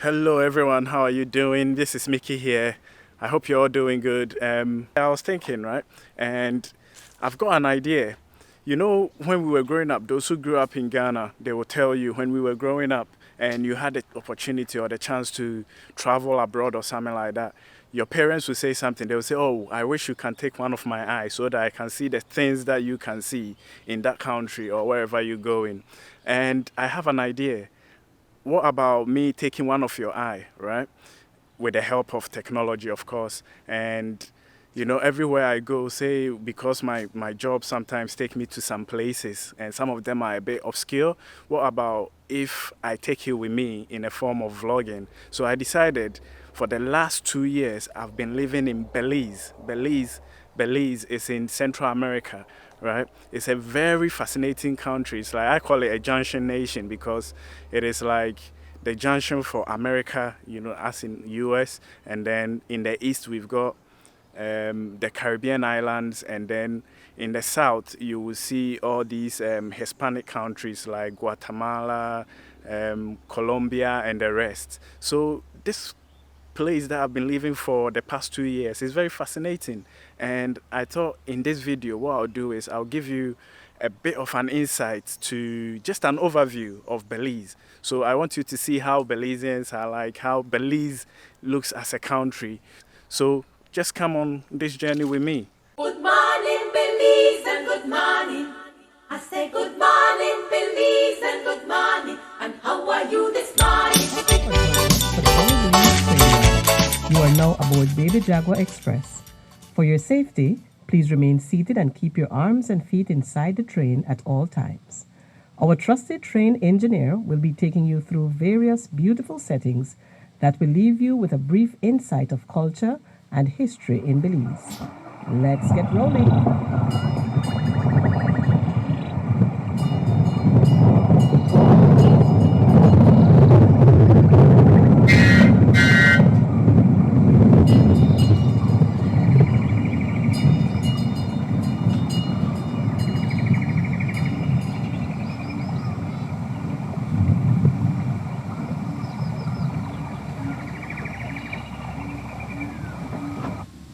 Hello everyone, how are you doing? This is Mickey here. I hope you're all doing good. I was thinking, right? And I've got an idea. You know, when we were growing up, those who grew up in Ghana, they will tell you when we were growing up and you had the opportunity or the chance to travel abroad or something like that, your parents would say something. They would say, "Oh, I wish you can take one of my eyes so that I can see the things that you can see in that country or wherever you're going." And I have an idea. What about me taking one of your eye, right? With the help of technology, of course. And, you know, everywhere I go, say, because my job sometimes take me to some places and some of them are a bit obscure. What about if I take you with me in a form of vlogging? So I decided for the last 2 years, I've been living in Belize. Belize is in Central America, right? It's a very fascinating country. It's like, I call it a junction nation because it is like the junction for America, you know, as in US. And then in the east, we've got the Caribbean islands. And then in the south, you will see all these Hispanic countries like Guatemala, Colombia, and the rest. So this place that I've been living for the past 2 years is very fascinating. And I thought in this video, what I'll do is I'll give you a bit of an insight to just an overview of Belize. So I want you to see how Belizeans are like, how Belize looks as a country. So just come on this journey with me. Good morning, Belize, and good morning. I say good morning, Belize, and good morning. And how are you this morning? You are now aboard Baby Jaguar Express. For your safety, please remain seated and keep your arms and feet inside the train at all times. Our trusted train engineer will be taking you through various beautiful settings that will leave you with a brief insight of culture and history in Belize. Let's get rolling.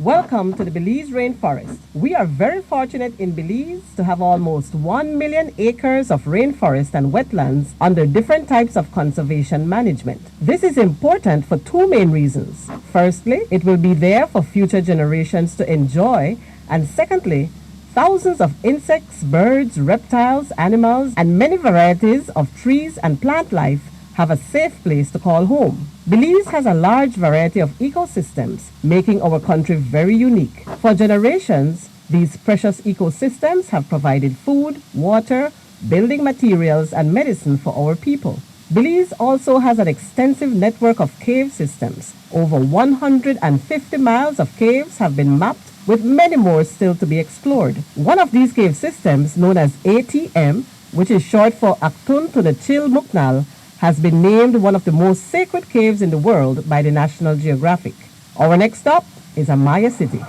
Welcome to the Belize Rainforest. We are very fortunate in Belize to have almost 1 million acres of rainforest and wetlands under different types of conservation management. This is important for two main reasons. Firstly, it will be there for future generations to enjoy, and secondly, thousands of insects, birds, reptiles, animals, and many varieties of trees and plant life have a safe place to call home. Belize has a large variety of ecosystems, making our country very unique. For generations, these precious ecosystems have provided food, water, building materials, and medicine for our people. Belize also has an extensive network of cave systems. Over 150 miles of caves have been mapped, with many more still to be explored. One of these cave systems, known as ATM, which is short for Aktun Tunachil Muknal, has been named one of the most sacred caves in the world by the National Geographic. Our next stop is Agyei City.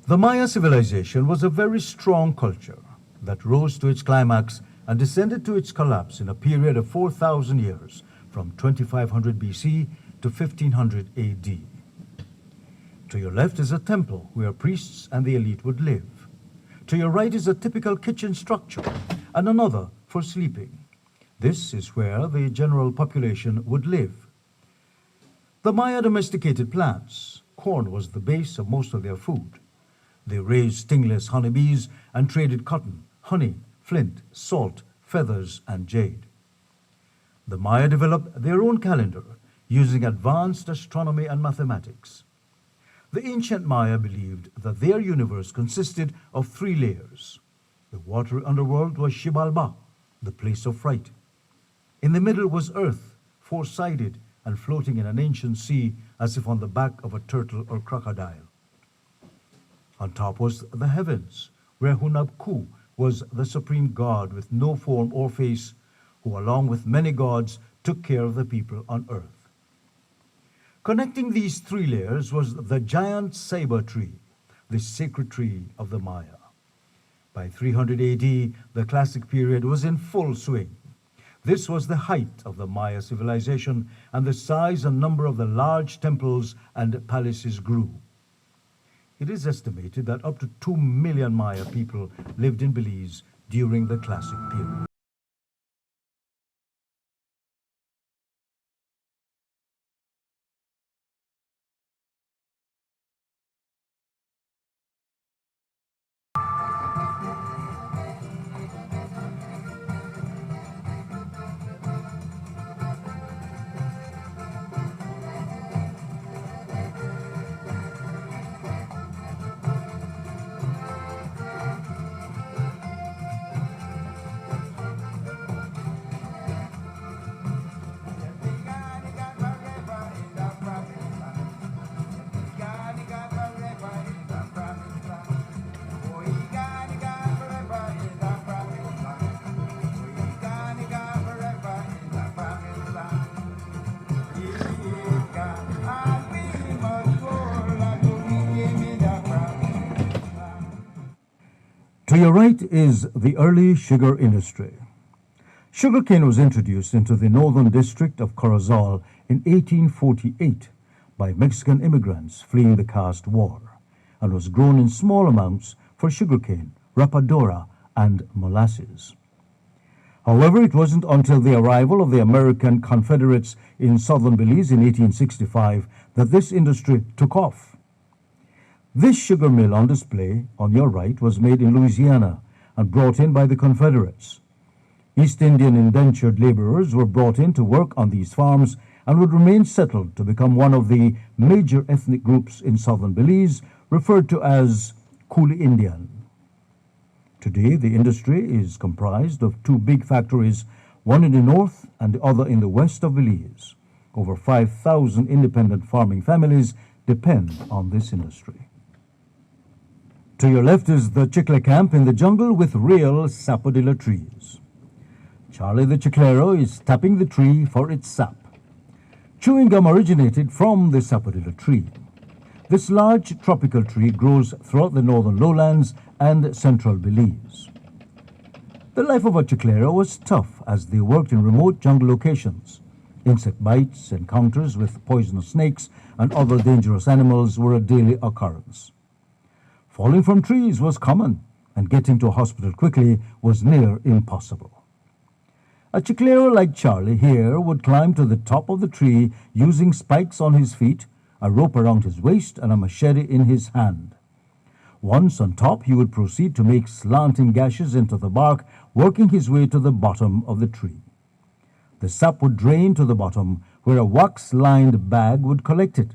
The Maya civilization was a very strong culture that rose to its climax and descended to its collapse in a period of 4,000 years, from 2500 BC to 1500 AD. To your left is a temple where priests and the elite would live. To your right is a typical kitchen structure and another for sleeping. This is where the general population would live. The Maya domesticated plants. Corn was the base of most of their food. They raised stingless honeybees and traded cotton, honey, flint, salt, feathers, and jade. The Maya developed their own calendar using advanced astronomy and mathematics. The ancient Maya believed that their universe consisted of three layers. The watery underworld was Xibalba, the place of fright. In the middle was earth, four-sided and floating in an ancient sea as if on the back of a turtle or crocodile. On top was the heavens, where Hunabku was the supreme god with no form or face, who along with many gods took care of the people on earth. Connecting these three layers was the giant saber tree, the sacred tree of the Maya. By 300 AD, the classic period was in full swing. This was the height of the Maya civilization, and the size and number of the large temples and palaces grew. It is estimated that up to 2 million Maya people lived in Belize during the classic period. To your right is the early sugar industry. Sugarcane was introduced into the northern district of Corozal in 1848 by Mexican immigrants fleeing the caste war, and was grown in small amounts for sugarcane, rapadura, and molasses. However, it wasn't until the arrival of the American Confederates in southern Belize in 1865 that this industry took off. This sugar mill on display on your right was made in Louisiana and brought in by the Confederates. East Indian indentured laborers were brought in to work on these farms and would remain settled to become one of the major ethnic groups in southern Belize, referred to as Coolie Indian. Today, the industry is comprised of two big factories, one in the north and the other in the west of Belize. Over 5,000 independent farming families depend on this industry. To your left is the chicle camp in the jungle with real sapodilla trees. Charlie the chiclero is tapping the tree for its sap. Chewing gum originated from the sapodilla tree. This large tropical tree grows throughout the northern lowlands and central Belize. The life of a chiclero was tough as they worked in remote jungle locations. Insect bites, encounters with poisonous snakes, and other dangerous animals were a daily occurrence. Falling from trees was common, and getting to a hospital quickly was near impossible. A chiclero like Charlie here would climb to the top of the tree using spikes on his feet, a rope around his waist, and a machete in his hand. Once on top, he would proceed to make slanting gashes into the bark, working his way to the bottom of the tree. The sap would drain to the bottom, where a wax-lined bag would collect it.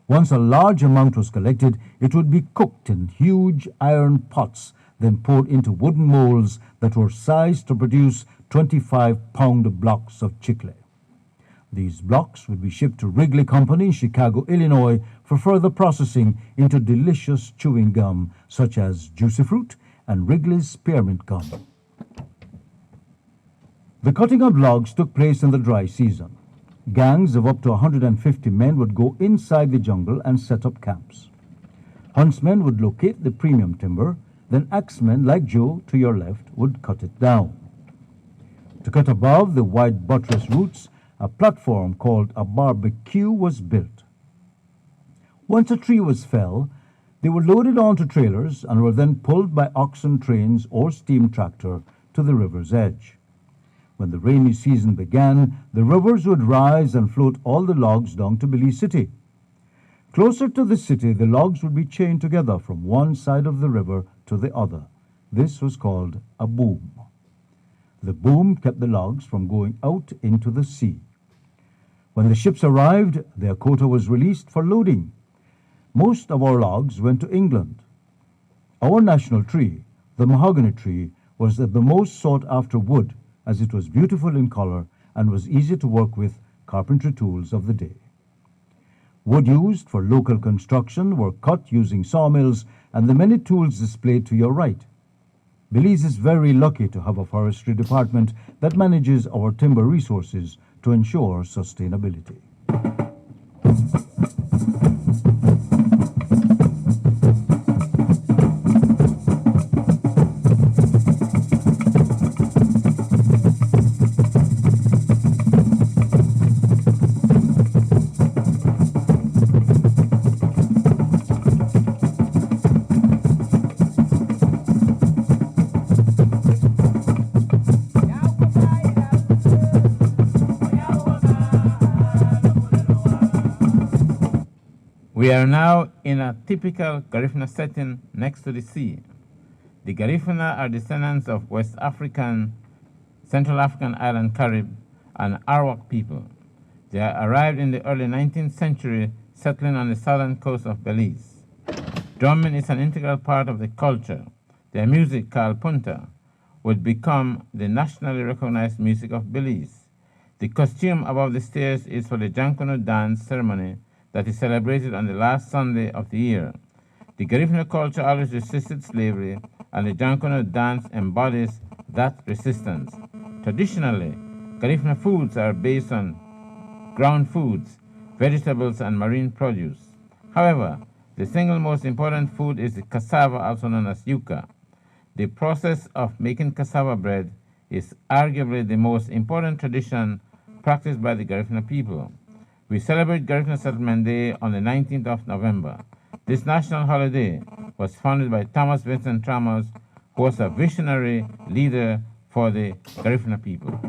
Once a large amount was collected, it would be cooked in huge iron pots, then poured into wooden molds that were sized to produce 25-pound blocks of chicle. These blocks would be shipped to Wrigley Company in Chicago, Illinois, for further processing into delicious chewing gum such as Juicy Fruit and Wrigley's Spearmint Gum. The cutting of logs took place in the dry season. Gangs of up to 150 men would go inside the jungle and set up camps. Huntsmen would locate the premium timber, then axemen like Joe to your left would cut it down. To cut above the wide buttress roots, a platform called a barbecue was built. Once a tree was felled, they were loaded onto trailers and were then pulled by oxen trains or steam tractor to the river's edge. When the rainy season began, the rivers would rise and float all the logs down to Belize City. Closer to the city, the logs would be chained together from one side of the river to the other. This was called a boom. The boom kept the logs from going out into the sea. When the ships arrived, their quota was released for loading. Most of our logs went to England. Our national tree, the mahogany tree, was the most sought-after wood as it was beautiful in color and was easy to work with carpentry tools of the day. Wood used for local construction were cut using sawmills and the many tools displayed to your right. Belize is very lucky to have a forestry department that manages our timber resources to ensure sustainability. We are now in a typical Garifuna setting next to the sea. The Garifuna are descendants of West African, Central African island Carib, and Arawak people. They arrived in the early 19th century, settling on the southern coast of Belize. Drumming is an integral part of the culture. Their music, called punta, would become the nationally recognized music of Belize. The costume above the stairs is for the Jankono dance ceremony that is celebrated on the last Sunday of the year. The Garifuna culture always resisted slavery, and the Jankono dance embodies that resistance. Traditionally, Garifuna foods are based on ground foods, vegetables, and marine produce. However, the single most important food is the cassava, also known as yuca. The process of making cassava bread is arguably the most important tradition practiced by the Garifuna people. We celebrate Garifuna Settlement Day on the 19th of November. This national holiday was founded by Thomas Vincent Tramos, who was a visionary leader for the Garifuna people.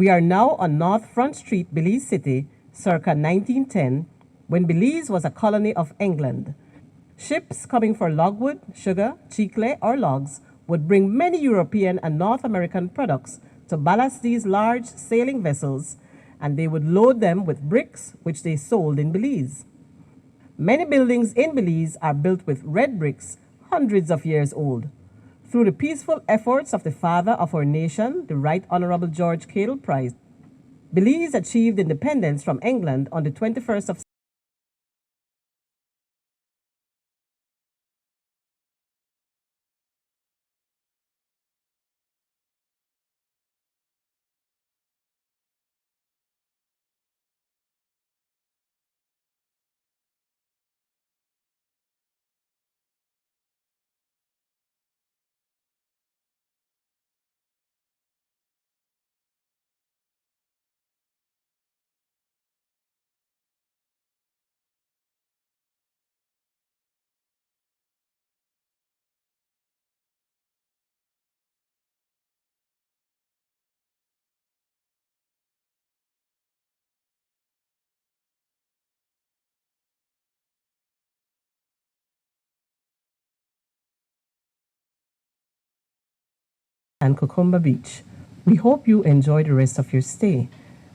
We are now on North Front Street, Belize City, circa 1910, when Belize was a colony of England. Ships coming for logwood, sugar, chicle, or logs would bring many European and North American products to ballast these large sailing vessels, and they would load them with bricks, which they sold in Belize. Many buildings in Belize are built with red bricks, hundreds of years old. Through the peaceful efforts of the father of our nation, the Right Honorable George Cadle Price, Belize achieved independence from England on the 21st of and Cucumber Beach. We hope you enjoy the rest of your stay.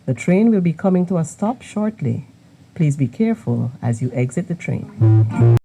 The train will be coming to a stop shortly. Please be careful as you exit the train.